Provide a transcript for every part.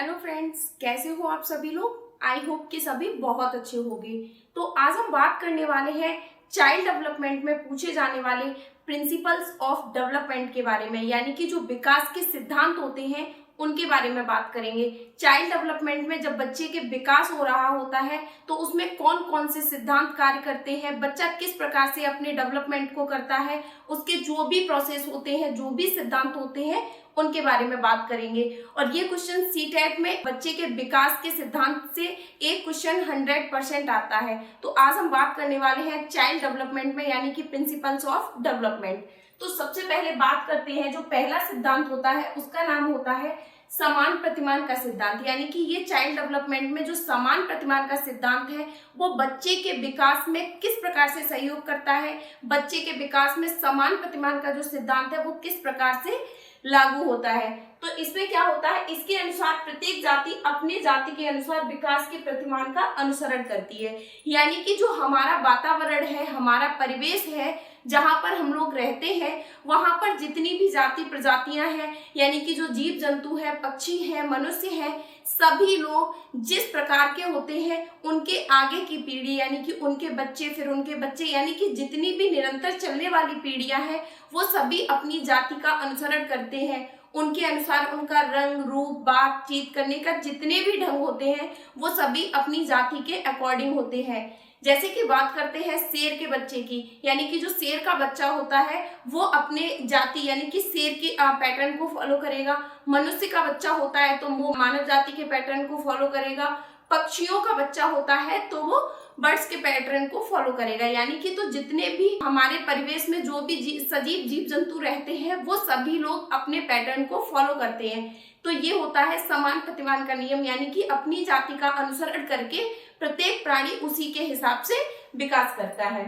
Hello friends, कैसे हो आप सभी लोग। आई होप कि सभी बहुत अच्छे होंगे। तो आज हम बात करने वाले हैं चाइल्ड डेवलपमेंट में पूछे जाने वाले प्रिंसिपल्स ऑफ डेवलपमेंट के बारे में, यानी कि जो विकास के सिद्धांत होते हैं उनके बारे में बात करेंगे। चाइल्ड डेवलपमेंट में जब बच्चे के विकास हो रहा होता है तो उसमें कौन कौन से सिद्धांत कार्य करते हैं, बच्चा किस प्रकार से अपने डेवलपमेंट को करता है, उसके जो भी प्रोसेस होते हैं, जो भी सिद्धांत होते हैं उनके बारे में बात करेंगे। और ये क्वेश्चन सीटेट में बच्चे के विकास के सिद्धांत से एक क्वेश्चन 100% आता है। तो आज हम बात करने वाले हैं चाइल्ड डेवलपमेंट में, यानी कि प्रिंसिपल्स ऑफ डेवलपमेंट। तो सबसे पहले बात करते हैं, जो पहला सिद्धांत होता है उसका नाम होता है समान प्रतिमान का सिद्धांत। यानी कि ये चाइल्ड डेवलपमेंट में जो समान प्रतिमान का सिद्धांत है वो बच्चे के विकास में किस प्रकार से सहयोग करता है, बच्चे के विकास में समान प्रतिमान का जो सिद्धांत है वो किस प्रकार से लागू होता है। तो इसमें क्या होता है, इसके अनुसार प्रत्येक जाति अपने जाति के अनुसार विकास के प्रतिमान का अनुसरण करती है। यानी कि जो हमारा वातावरण है, हमारा परिवेश है, जहां पर हम लोग रहते हैं, वहां पर जितनी भी जाति प्रजातियां हैं, यानी कि जो जीव जंतु है, पक्षी है, मनुष्य है, सभी लोग जिस प्रकार के होते हैं उनके आगे की पीढ़ी, यानी कि उनके बच्चे, फिर उनके बच्चे, यानी कि जितनी भी निरंतर चलने वाली पीढ़ियां हैं वो सभी अपनी जाति का अनुसरण करते हैं। उनके अनुसार उनका रंग रूप, बातचीत करने का जितने भी ढंग होते हैं वो सभी अपनी जाति के अकॉर्डिंग होते हैं। जैसे कि बात करते हैं शेर के बच्चे की, यानी कि जो शेर का बच्चा होता है वो अपने जाति यानी कि शेर के पैटर्न को फॉलो करेगा। मनुष्य का बच्चा होता है तो वो मानव जाति के पैटर्न को फॉलो करेगा। पक्षियों का बच्चा होता है तो वो बर्ड्स के पैटर्न को फॉलो करेगा। यानी कि तो जितने भी हमारे परिवेश में जो भी सजीव जीव जंतु रहते हैं वो सभी लोग अपने पैटर्न को फॉलो करते हैं। तो ये होता है समान प्रतिमान का नियम, यानी कि अपनी जाति का अनुसरण करके प्रत्येक प्राणी उसी के हिसाब से विकास करता है।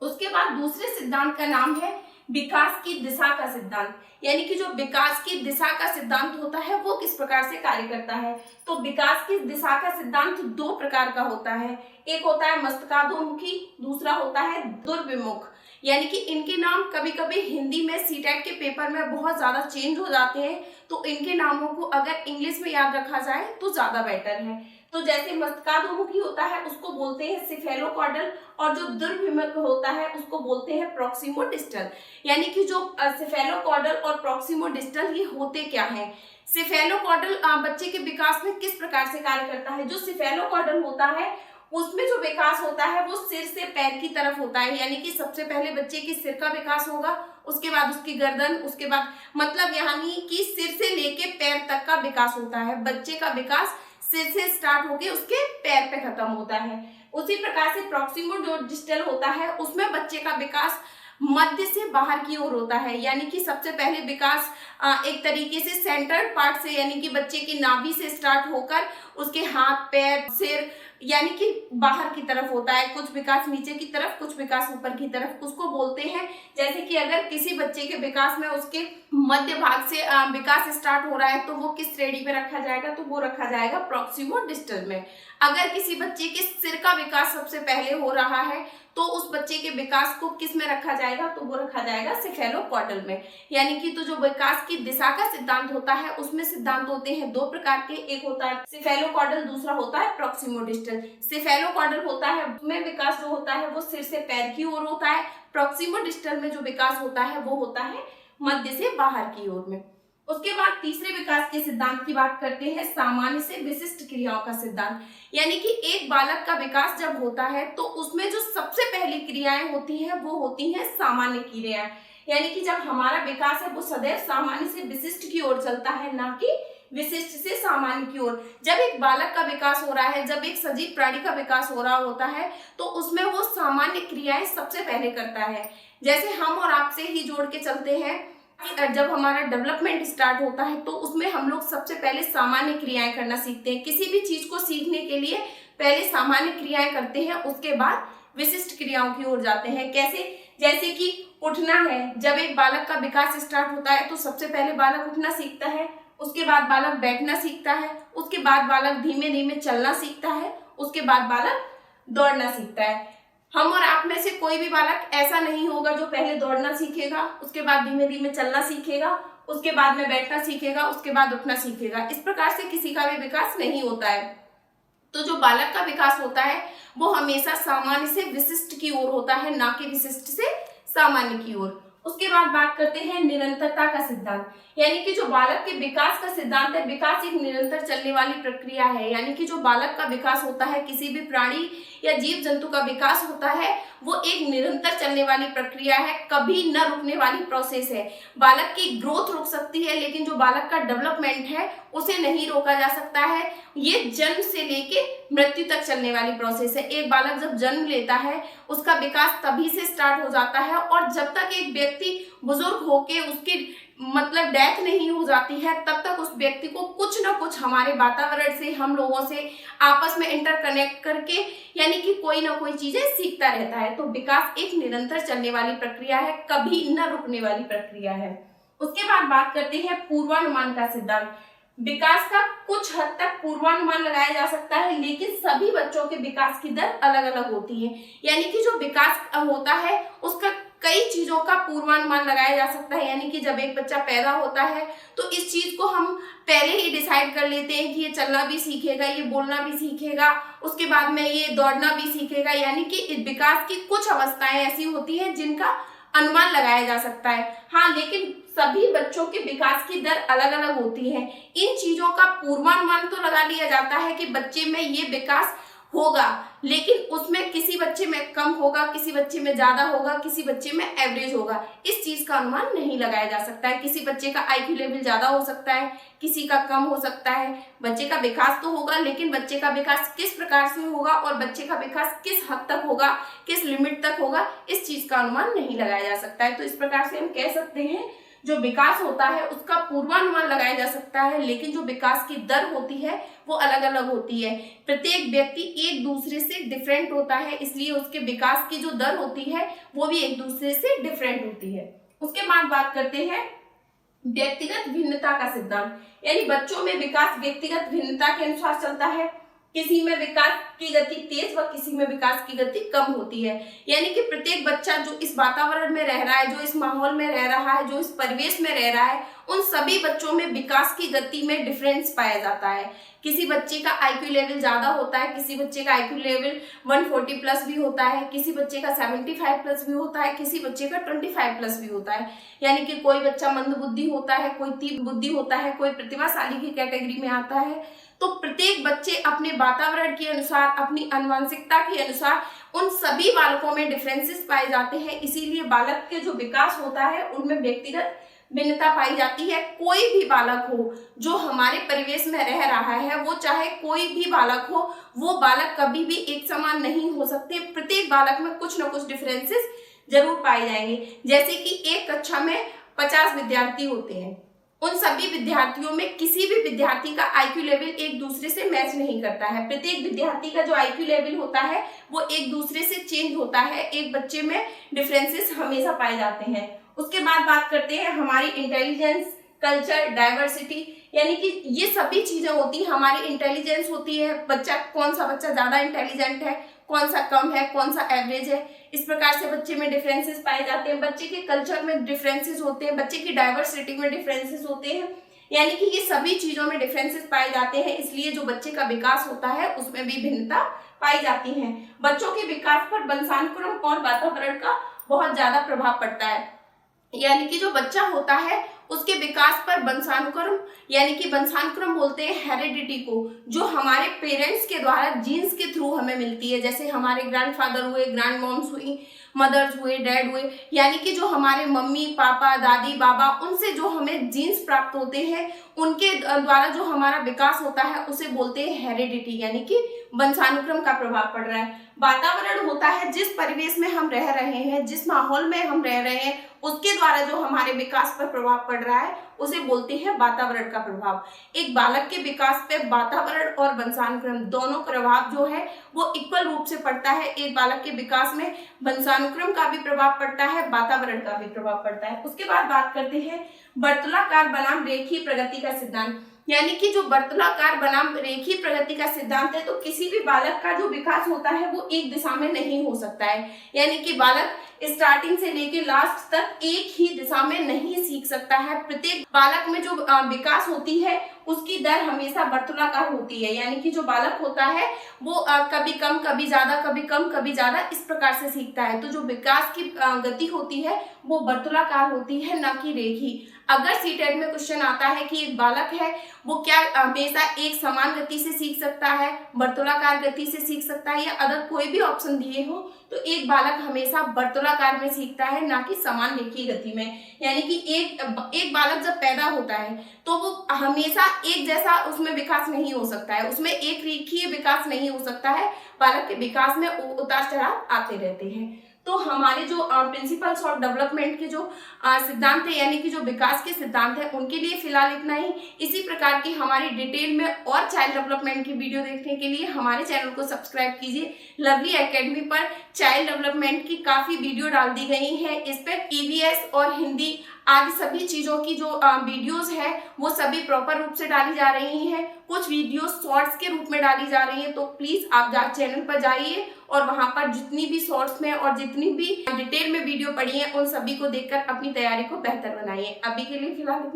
उसके बाद दूसरे सिद्धांत का नाम है विकास की दिशा का सिद्धांत। यानी कि जो विकास की दिशा का सिद्धांत होता है वो किस प्रकार से कार्य करता है। तो विकास की दिशा का सिद्धांत दो प्रकार का होता है, एक होता है मस्तकाधोमुखी, दूसरा होता है दुर्विमुख। यानी कि इनके नाम कभी कभी हिंदी में सीटेट के पेपर में बहुत ज्यादा चेंज हो जाते हैं, तो इनके नामों को अगर इंग्लिश में याद रखा जाए तो ज्यादा बेटर है। तो जैसे मस्तकाधोमुखी होता है उसको बोलते हैं सिफेलोकॉर्डल, और जो दुर्विमुख होता है उसको बोलते हैं प्रॉक्सिमोडिस्टल। यानी कि जो सिफेलोकॉर्डल और प्रॉक्सिमोडिस्टल ये होते क्या हैं। सिफेलोकॉर्डल बच्चे के विकास में किस प्रकार से कार्य करता है। जो सिफेलोकॉर्डल होता है उसमें जो विकास होता है वो सिर से पैर की तरफ होता है। यानी कि सबसे पहले बच्चे के सिर का विकास होगा, उसके बाद उसकी गर्दन, उसके बाद मतलब यानी कि सिर से लेके पैर तक का विकास होता है। बच्चे का विकास सिर से स्टार्ट होके उसके पैर पे खत्म होता है। उसी प्रकार से प्रॉक्सिमोडिस्टल होता है, उसमें बच्चे का विकास मध्य से बाहर की ओर होता है। यानी कि सबसे पहले विकास एक तरीके से सेंटर्ड पार्ट से, यानी कि बच्चे की नाभि से स्टार्ट होकर उसके हाथ, पैर, सिर, यानी कि बाहर की तरफ होता है। कुछ विकास नीचे की तरफ, कुछ विकास ऊपर की तरफ, उसको बोलते हैं। जैसे कि अगर किसी बच्चे के विकास में उसके मध्य भाग से विकास स्टार्ट हो रहा है तो वो किस श्रेणी में रखा जाएगा, तो वो रखा जाएगा प्रॉक्सिमोडिस्टल में। अगर किसी बच्चे के सिर का विकास सबसे पहले हो रहा है तो उस बच्चे के विकास को किस में रखा जाएगा, तो वो रखा जाएगा सिफेलोकॉर्डल में। यानी कि तो जो विकास की दिशा का सिद्धांत होता है उसमें सिद्धांत होते हैं दो प्रकार के, एक होता है सिफेलोकॉर्डल, दूसरा होता है प्रॉक्सिमोडिस्टल। सिफेलोकॉर्डल होता है उसमें विकास जो होता है वो सिर से पैर की ओर होता है। प्रॉक्सिमोडिस्टल में जो विकास होता है वो होता है मध्य से बाहर की ओर में। उसके बाद तीसरे विकास के सिद्धांत की बात करते हैं, सामान्य से विशिष्ट क्रियाओं का सिद्धांत। यानी कि एक बालक का विकास जब होता है तो उसमें जो सबसे पहली क्रियाएं होती हैं वो होती हैं सामान्य क्रियाएं। यानी कि जब हमारा विकास है वो सदैव सामान्य से विशिष्ट की ओर चलता है, ना कि विशिष्ट से सामान्य की ओर। जब एक बालक का विकास हो रहा है, जब एक सजीव प्राणी का विकास हो रहा होता है तो उसमें वो सामान्य क्रियाएं सबसे पहले करता है। जैसे हम और आपसे ही जोड़ के चलते हैं, जब हमारा डेवलपमेंट स्टार्ट होता है तो उसमें हम लोग सबसे पहले सामान्य क्रियाएं करना सीखते हैं। किसी भी चीज को सीखने के लिए पहले सामान्य क्रियाएं करते हैं, उसके बाद विशिष्ट क्रियाओं की ओर जाते हैं। कैसे, जैसे कि उठना है, जब एक बालक का विकास स्टार्ट होता है तो सबसे पहले बालक उठना सीखता है, उसके बाद बालक बैठना सीखता है, उसके बाद बालक धीमे धीमे चलना सीखता है, उसके बाद बालक दौड़ना सीखता है। हम और आप में से कोई भी बालक ऐसा नहीं होगा जो पहले दौड़ना सीखेगा, उसके बाद धीमे धीमे चलना सीखेगा, उसके बाद में बैठना सीखेगा, उसके बाद उठना सीखेगा। इस प्रकार से किसी का भी विकास नहीं होता है। तो जो बालक का विकास होता है वो हमेशा सामान्य से विशिष्ट की ओर होता है, ना कि विशिष्ट से सामान्य की ओर। उसके बाद बात करते हैं निरंतरता का सिद्धांत, यानी कि जो बालक के विकास का सिद्धांत है, विकास एक निरंतर चलने वाली प्रक्रिया है। यानी कि जो बालक का विकास होता है, किसी भी प्राणी या जीव जंतु का विकास होता है, वो एक निरंतर चलने वाली प्रक्रिया है, कभी न रुकने वाली प्रोसेस है। बालक की ग्रोथ रुक सकती है, लेकिन जो बालक का डेवलपमेंट है उसे नहीं रोका जा सकता है। ये जन्म से लेके मृत्यु तक चलने वाली प्रोसेस है। एक बालक जब जन्म लेता है उसका विकास तभी से स्टार्ट हो जाता है, और जब तक एक व्यक्ति बुजुर्ग होके उसकी मतलब डेथ नहीं हो जाती है, तब तक उस व्यक्ति को कुछ ना कुछ हमारे वातावरण से, हम लोगों से आपस में इंटरकनेक्ट करके, यानी कि कोई ना कोई चीजें सीखता रहता है। तो विकास एक निरंतर चलने वाली प्रक्रिया है, कभी न रुकने वाली प्रक्रिया है। उसके बाद बात करते हैं पूर्वानुमान का सिद्धांत। विकास का कुछ हद तक पूर्वानुमान लगाया जा सकता है, लेकिन सभी बच्चों के विकास की दर अलग अलग होती है। यानी कि जो विकास होता है उसका कई चीजों का पूर्वानुमान लगाया जा सकता है। यानी कि जब एक बच्चा पैदा होता है तो इस चीज को हम पहले ही डिसाइड कर लेते हैं कि ये चलना भी सीखेगा, ये बोलना भी सीखेगा, उसके बाद में ये दौड़ना भी सीखेगा। यानी कि इस विकास की कुछ अवस्थाएं ऐसी होती हैं जिनका अनुमान लगाया जा सकता है। हाँ, लेकिन सभी बच्चों के विकास की दर अलग अलग होती है। इन चीजों का पूर्वानुमान तो लगा लिया जाता है कि बच्चे में ये विकास होगा, लेकिन उसमें किसी बच्चे में कम होगा, किसी बच्चे में ज्यादा होगा, किसी बच्चे में एवरेज होगा। इस चीज का अनुमान नहीं लगाया जा सकता है। किसी बच्चे का आईक्यू लेवल ज्यादा हो सकता है, किसी का कम हो सकता है। बच्चे का विकास तो होगा, लेकिन बच्चे का विकास किस प्रकार से होगा और बच्चे का विकास किस हद तक होगा, किस लिमिट तक होगा, इस चीज का अनुमान नहीं लगाया जा सकता है। तो इस प्रकार से हम कह सकते हैं जो विकास होता है उसका पूर्वानुमान लगाया जा सकता है, लेकिन जो विकास की दर होती है वो अलग अलग होती है। प्रत्येक व्यक्ति एक दूसरे से डिफरेंट होता है, इसलिए उसके विकास की जो दर होती है वो भी एक दूसरे से डिफरेंट होती है। उसके बाद बात करते हैं व्यक्तिगत भिन्नता का सिद्धांत, यानी बच्चों में विकास व्यक्तिगत भिन्नता के अनुसार चलता है। किसी में विकास की गति तेज व किसी में विकास की गति कम होती है। यानी कि प्रत्येक बच्चा जो इस वातावरण में रह रहा है, जो इस माहौल में रह रहा है, जो इस परिवेश में रह रहा है, उन सभी बच्चों में विकास की गति में डिफरेंस पाया जाता है। किसी बच्चे का आईक्यू लेवल ज्यादा होता है, किसी बच्चे का आईक्यू लेवल 140 प्लस भी होता है, किसी बच्चे का 75 प्लस भी होता है, किसी बच्चे का 25 प्लस भी होता है। यानी कि कोई बच्चा मंद बुद्धि होता है, कोई तीव्र बुद्धि होता है, कोई प्रतिभाशाली की कैटेगरी में आता है। तो प्रत्येक बच्चे अपने वातावरण के अनुसार, अपनी आनुवंशिकता के अनुसार उन सभी बालकों में डिफरेंसेस पाए जाते हैं। इसीलिए बालक के जो विकास होता है उनमें व्यक्तिगत भिन्नता पाई जाती है। कोई भी बालक हो जो हमारे परिवेश में रह रहा है, वो चाहे कोई भी बालक हो, वो बालक कभी भी एक समान नहीं हो सकते। प्रत्येक बालक में कुछ ना कुछ डिफरेंसेस जरूर पाए जाएंगे। जैसे कि एक कक्षा में 50 विद्यार्थी होते हैं, उन सभी विद्यार्थियों में किसी भी विद्यार्थी का आईक्यू लेवल एक दूसरे से मैच नहीं करता है। प्रत्येक विद्यार्थी का जो आईक्यू लेवल होता है वो एक दूसरे से चेंज होता है। एक बच्चे में डिफरेंसेस हमेशा पाए जाते हैं। उसके बाद बात करते हैं हमारी इंटेलिजेंस, कल्चर, डाइवर्सिटी, यानी कि ये सभी चीजें होती हैं। हमारी इंटेलिजेंस होती है, बच्चा कौन सा बच्चा ज्यादा इंटेलिजेंट है, कौन सा कम है, कौन सा एवरेज है। इस प्रकार से बच्चे में डिफरेंसेस पाए जाते हैं। बच्चे के कल्चर में डिफरेंसेस होते हैं, बच्चे की डाइवर्सिटी में डिफरेंसेस होते हैं। यानी कि ये सभी चीजों में डिफरेंसेस पाए जाते हैं। इसलिए जो बच्चे का विकास होता है उसमें भी भिन्नता पाई जाती है। बच्चों के विकास पर वंशानुक्रम और वातावरण का बहुत ज्यादा प्रभाव पड़ता है। यानी कि जो बच्चा होता है उसके विकास पर वंशानुक्रम, यानी कि वंशानुक्रम बोलते हैं हेरिडिटी को, जो हमारे पेरेंट्स के द्वारा जीन्स के थ्रू हमें मिलती है। जैसे हमारे ग्रैंडफादर हुए, ग्रैंड मॉम्स हुई, मदर्स हुए, डैड हुए, यानी कि जो हमारे मम्मी पापा, दादी बाबा, उनसे जो हमें जीन्स प्राप्त होते हैं, उनके द्वारा जो हमारा विकास होता है उसे बोलते हैं हेरिडिटी, यानी कि वंशानुक्रम का प्रभाव पड़ रहा है। वातावरण होता है जिस परिवेश में हम रह रहे हैं, जिस माहौल में हम रह रहे हैं, उसके द्वारा जो हमारे विकास पर प्रभाव पड़ रहा है उसे बोलते हैं वातावरण का प्रभाव। एक बालक के विकास पे वातावरण और वंशानुक्रम दोनों प्रभाव जो है वो इक्वल रूप से पड़ता है। एक बालक के विकास में वंशानुक्रम का भी प्रभाव पड़ता है, वातावरण का भी प्रभाव पड़ता है। उसके बाद बात करते हैं वर्तुलाकार बनाम रेखीय प्रगति का सिद्धांत। यानी कि जो वर्तुलाकार बनाम रेखीय प्रगति का सिद्धांत है, तो किसी भी बालक का जो विकास होता है वो एक दिशा में नहीं हो सकता है। यानी कि बालक स्टार्टिंग से लेके लास्ट तक एक ही दिशा में नहीं सीख सकता है। प्रत्येक बालक में जो विकास होती है उसकी दर हमेशा वर्तुलाकार होती है। यानी कि जो बालक होता है वो कभी कम कभी ज्यादा, कभी कम कभी ज्यादा, इस प्रकार से सीखता है। तो जो विकास की गति होती है वो वर्तुलाकार होती है, न कि रेखीय। अगर सीटेट में क्वेश्चन आता है कि एक बालक है वो क्या हमेशा एक समान गति से सीख सकता है, वर्तुलाकार गति से सीख सकता है, या अगर कोई भी ऑप्शन दिए हो तो एक बालक हमेशा वर्तुलाकार में सीखता है, ना कि समान रेखीय गति में। यानी कि एक बालक जब पैदा होता है तो वो हमेशा एक जैसा उसमें विकास नहीं हो सकता है, उसमें एक रेखीय विकास नहीं हो सकता है। बालक के विकास में उतार चढ़ाव आते रहते हैं। तो हमारे जो प्रिंसिपल्स ऑफ डेवलपमेंट के जो सिद्धांत है, यानी कि जो विकास के सिद्धांत है, उनके लिए फिलहाल इतना ही। इसी प्रकार की हमारी डिटेल में और चाइल्ड डेवलपमेंट की वीडियो देखने के लिए हमारे चैनल को सब्सक्राइब कीजिए। लवली एकेडमी पर चाइल्ड डेवलपमेंट की काफी वीडियो डाल दी गई है। इस पर ईवीएस और हिंदी आदि सभी चीजों की जो वीडियोस है वो सभी प्रॉपर रूप से डाली जा रही हैं। कुछ वीडियोस शॉर्ट्स के रूप में डाली जा रही हैं। तो प्लीज आप चैनल पर जाइए और वहां पर जितनी भी शॉर्ट्स में और जितनी भी डिटेल में वीडियो पड़ी है उन सभी को देखकर अपनी तैयारी को बेहतर बनाइए। अभी के लिए फिलहाल